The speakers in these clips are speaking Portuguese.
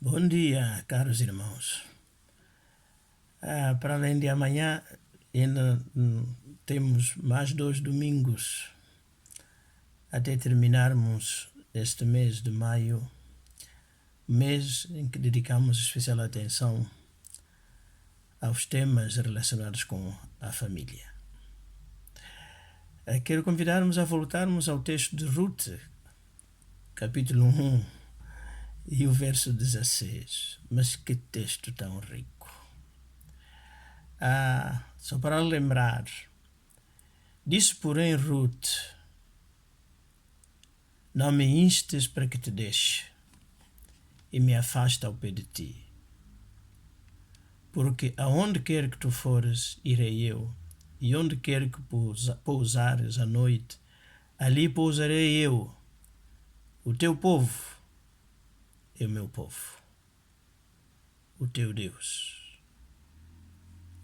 Bom dia, caros irmãos. Para além de amanhã, ainda temos mais 2 domingos até terminarmos este mês de maio, mês em que dedicamos especial atenção aos temas relacionados com a família. Quero convidar-nos a voltarmos ao texto de Ruth, capítulo 1 e o verso 16. Mas que texto tão rico! Só para lembrar, disse porém Ruth: não me instes para que te deixe e me afaste ao pé de ti, porque aonde quer que tu fores, irei eu, e onde quer que pousares à noite, ali pousarei eu. O teu povo é o meu povo, o teu Deus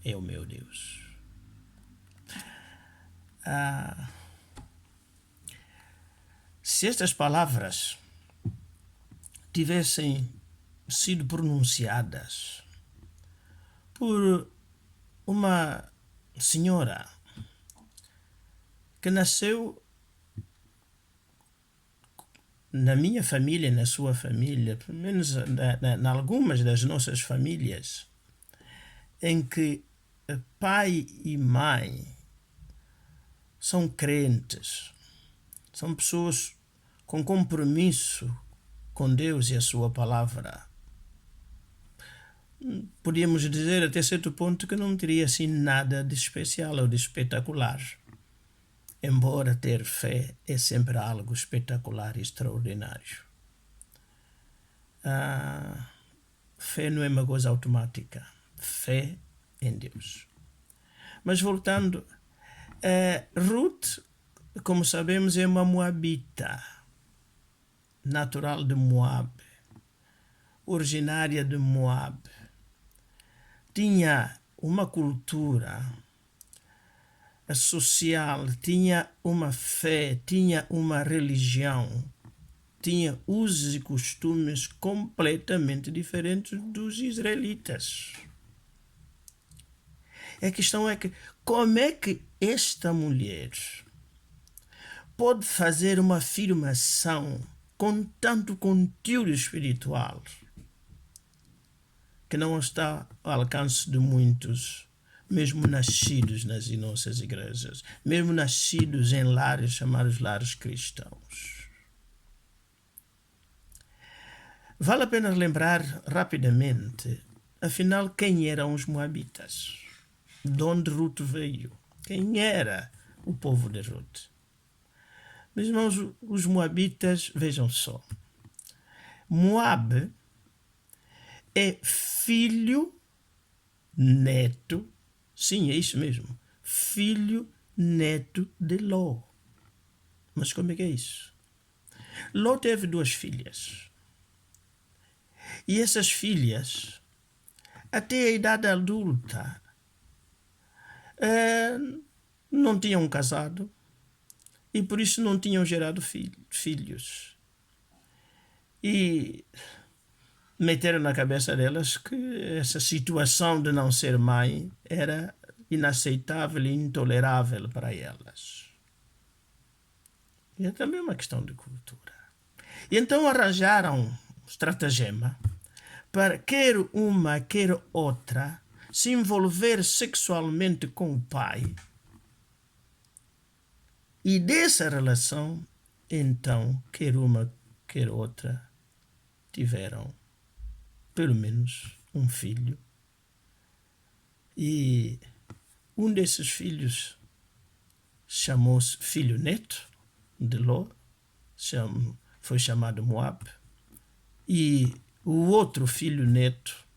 é o meu Deus. Se estas palavras tivessem sido pronunciadas por uma senhora que nasceu na minha família, na sua família, pelo menos em algumas das nossas famílias, em que pai e mãe são crentes, são pessoas com compromisso com Deus e a sua palavra, podíamos dizer até certo ponto que não teria assim nada de especial ou de espetacular. Embora ter fé é sempre algo espetacular e extraordinário. Fé não é uma coisa automática. Fé em Deus. Mas voltando, Ruth, como sabemos, é uma moabita, natural de Moab, originária de Moab. Tinha uma cultura social, tinha uma fé, tinha uma religião, tinha usos e costumes completamente diferentes dos israelitas. A questão é que como é que esta mulher pode fazer uma afirmação com tanto conteúdo espiritual que não está ao alcance de muitos, mesmo nascidos nas nossas igrejas, mesmo nascidos em lares chamados lares cristãos? Vale a pena lembrar rapidamente, afinal, quem eram os moabitas? De onde Ruth veio? Quem era o povo de Ruth? Meus irmãos, os moabitas, vejam só, Moab é filho, neto, sim, é isso mesmo, filho, neto de Ló. Mas como é que é isso? Ló teve 2 filhas. E essas filhas, até a idade adulta, não tinham casado e por isso não tinham gerado filhos. E meteram na cabeça delas que essa situação de não ser mãe era inaceitável e intolerável para elas. E é também uma questão de cultura. E então arranjaram um estratagema para quer uma, quer outra se envolver sexualmente com o pai. E dessa relação, então, quer uma, quer outra, tiveram pelo menos um filho. E um desses filhos chamou-se filho neto de Ló, foi chamado Moab. E o outro filho neto,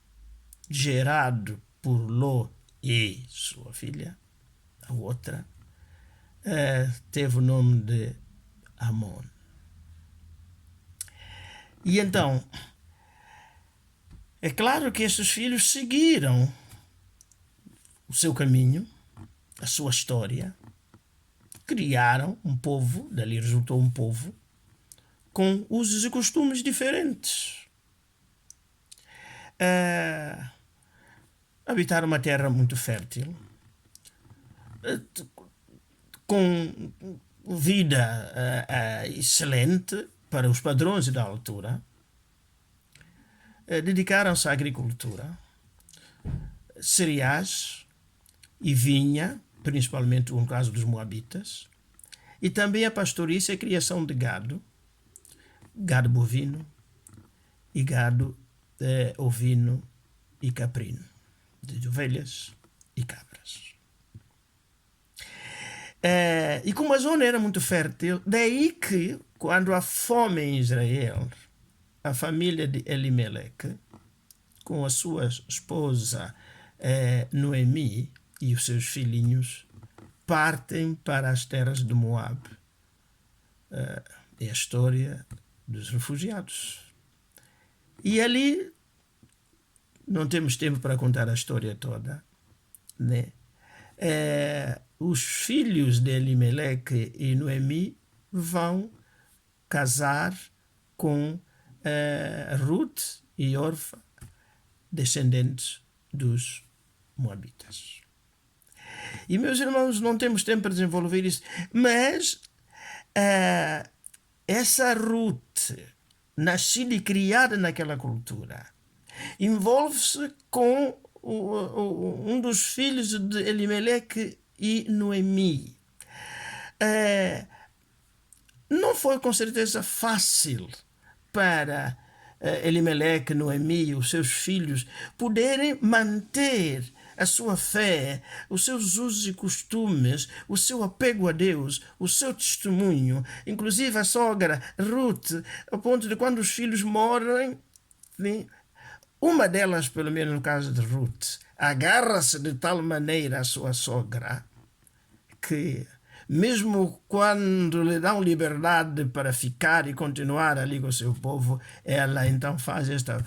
gerado por Ló e sua filha, a outra, teve o nome de Amon. E então, é claro que esses filhos seguiram o seu caminho, a sua história, criaram um povo, dali resultou um povo, com usos e costumes diferentes. Habitar uma terra muito fértil, com vida excelente para os padrões da altura, dedicaram-se à agricultura, cereais e vinha, principalmente no caso dos moabitas, e também a pastorícia e a criação de gado bovino e gado ovino e caprino, de ovelhas e cabras. E como a zona era muito fértil, daí que, quando há fome em Israel, a família de Elimeleque, com a sua esposa Noemi e os seus filhinhos, partem para as terras de Moab. É a história dos refugiados. E ali, não temos tempo para contar a história toda, né? Os filhos de Elimeleque e Noemi vão casar com Ruth e Orfa, descendentes dos moabitas. E, meus irmãos, não temos tempo para desenvolver isso, mas essa Ruth, nascida e criada naquela cultura, envolve-se com um dos filhos de Elimeleque e Noemi. Não foi com certeza fácil para Elimeleque, Noemi e os seus filhos poderem manter a sua fé, os seus usos e costumes, o seu apego a Deus, o seu testemunho, inclusive a sogra Ruth, ao ponto de quando os filhos morrem, uma delas, pelo menos no caso de Ruth, agarra-se de tal maneira à sua sogra que, mesmo quando lhe dão liberdade para ficar e continuar ali com o seu povo, ela então faz esta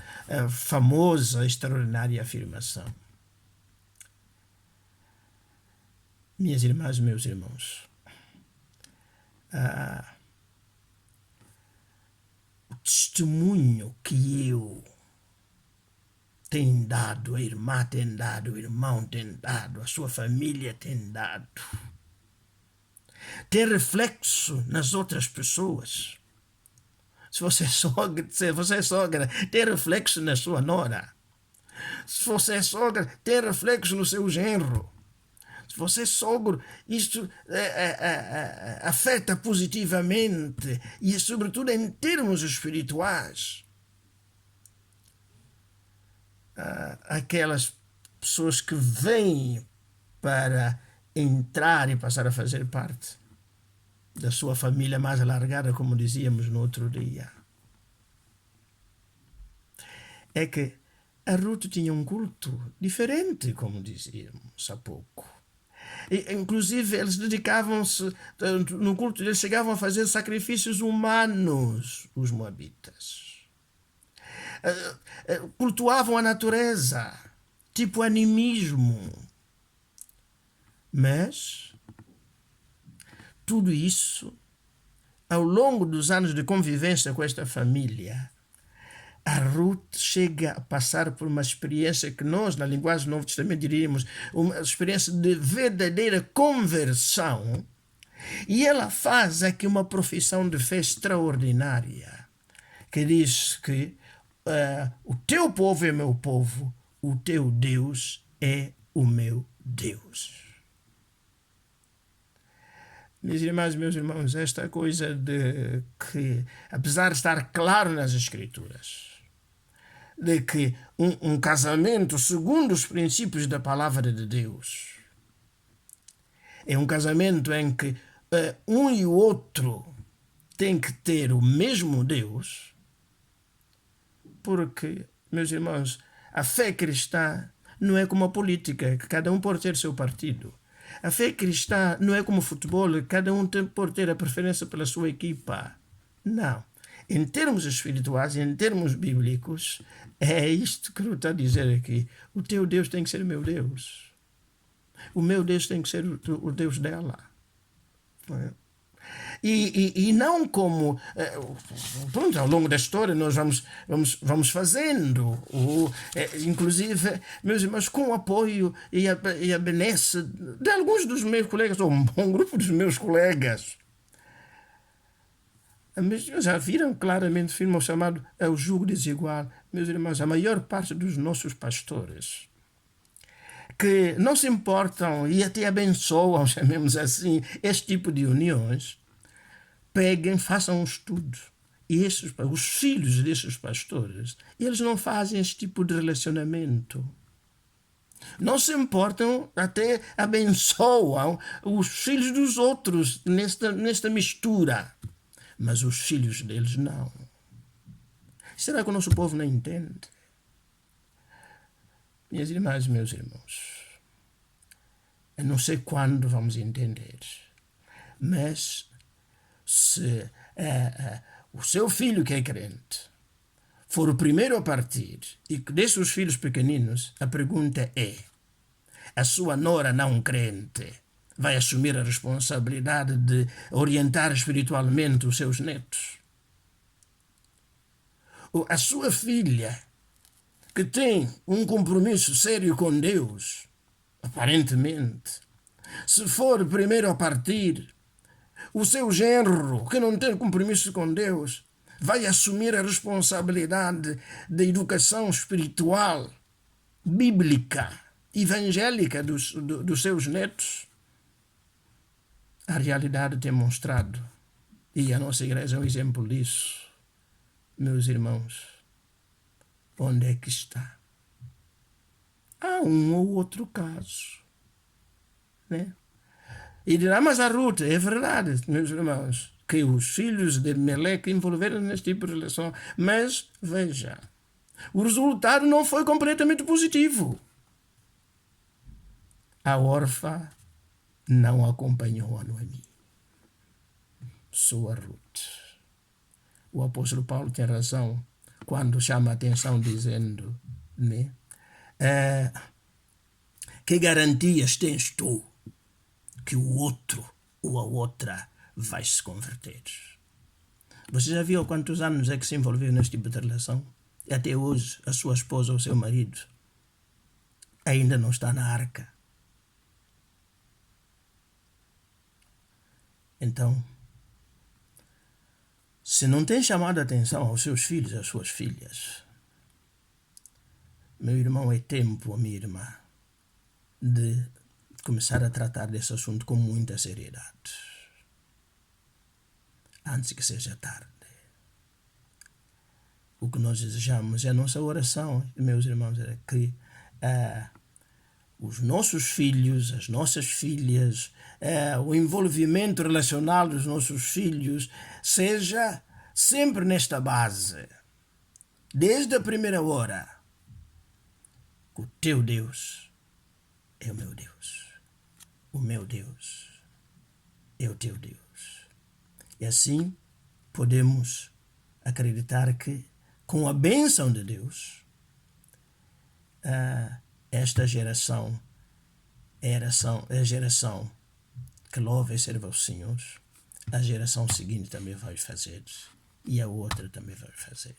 famosa, extraordinária afirmação. Minhas irmãs, meus irmãos, o testemunho que eu tenho dado, a irmã tem dado, o irmão tem dado, a sua família tem dado, tem reflexo nas outras pessoas. Se você é sogra, tem reflexo na sua nora. Se você é sogra, tem reflexo no seu genro. Se você é sogro, isto afeta positivamente e, sobretudo, em termos espirituais, aquelas pessoas que vêm para entrar e passar a fazer parte da sua família mais alargada, como dizíamos no outro dia. É que a Ruth tinha um culto diferente, como dizíamos há pouco. E, inclusive, eles dedicavam-se, no culto deles, chegavam a fazer sacrifícios humanos, os moabitas. Cultuavam a natureza, tipo animismo. Mas tudo isso, ao longo dos anos de convivência com esta família, a Ruth chega a passar por uma experiência que nós, na linguagem do Novo Testamento, diríamos uma experiência de verdadeira conversão, e ela faz aqui uma profissão de fé extraordinária, que diz que o teu povo é meu povo, o teu Deus é o meu Deus. Minhas irmãs e meus irmãos, esta coisa de que, apesar de estar claro nas Escrituras, de que um casamento segundo os princípios da palavra de Deus é um casamento em que um e o outro têm que ter o mesmo Deus, porque, meus irmãos, a fé cristã não é como a política, que cada um pode ter seu partido. A fé cristã não é como o futebol, cada um pode ter a preferência pela sua equipa. Não. Em termos espirituais, em termos bíblicos, é isto que eu estou a dizer aqui. O teu Deus tem que ser o meu Deus. O meu Deus tem que ser o Deus dela. Não é? E não como, pronto, ao longo da história nós vamos fazendo, inclusive, meus irmãos, com o apoio e a benesse de alguns dos meus colegas, ou um bom grupo dos meus colegas. Mas já viram claramente o filme chamado O Jugo Desigual? Meus irmãos, a maior parte dos nossos pastores que não se importam e até abençoam, chamemos assim, este tipo de uniões, peguem, façam um estudo. E os filhos desses pastores, eles não fazem esse tipo de relacionamento. Não se importam, até abençoam os filhos dos outros nesta mistura. Mas os filhos deles não. Será que o nosso povo não entende? Minhas irmãs e meus irmãos, eu não sei quando vamos entender, mas se o seu filho que é crente for o primeiro a partir e que deixe os filhos pequeninos, a pergunta é: a sua nora não crente vai assumir a responsabilidade de orientar espiritualmente os seus netos? Ou a sua filha, que tem um compromisso sério com Deus, aparentemente, se for primeiro a partir, o seu genro, que não tem compromisso com Deus, vai assumir a responsabilidade da educação espiritual, bíblica, evangélica dos seus netos? A realidade tem mostrado, e a nossa igreja é um exemplo disso, meus irmãos. Onde é que está? Há um ou outro caso, né? E dirá, mas a Ruth, é verdade, meus irmãos, que os filhos de Meleque envolveram neste tipo de relação. Mas, veja, o resultado não foi completamente positivo. A órfã não acompanhou a Noemi. Só a Ruth. O apóstolo Paulo tem razão quando chama a atenção dizendo, né? Que garantias tens tu que o outro ou a outra vai se converter? Você já viu quantos anos é que se envolveu neste tipo de relação? E até hoje a sua esposa ou seu marido ainda não está na arca. Então, se não tem chamado a atenção aos seus filhos e às suas filhas, meu irmão, é tempo, minha irmã, de começar a tratar desse assunto com muita seriedade, antes que seja tarde. O que nós desejamos é a nossa oração, meus irmãos, é que os nossos filhos, as nossas filhas, o envolvimento relacional dos nossos filhos seja sempre nesta base, desde a primeira hora. O teu Deus é o meu Deus. O meu Deus é o teu Deus. E assim podemos acreditar que, com a bênção de Deus, esta geração é a geração que louva e serve ao Senhor. A geração seguinte também vai fazer. E a outra também vai fazer.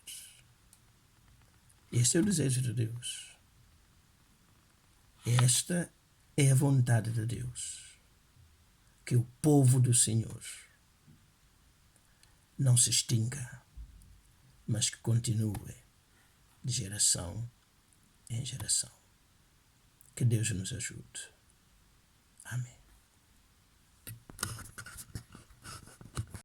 Este é o desejo de Deus. Esta é a vontade de Deus. Que o povo do Senhor não se extinga, mas que continue de geração em geração. Que Deus nos ajude. Amém.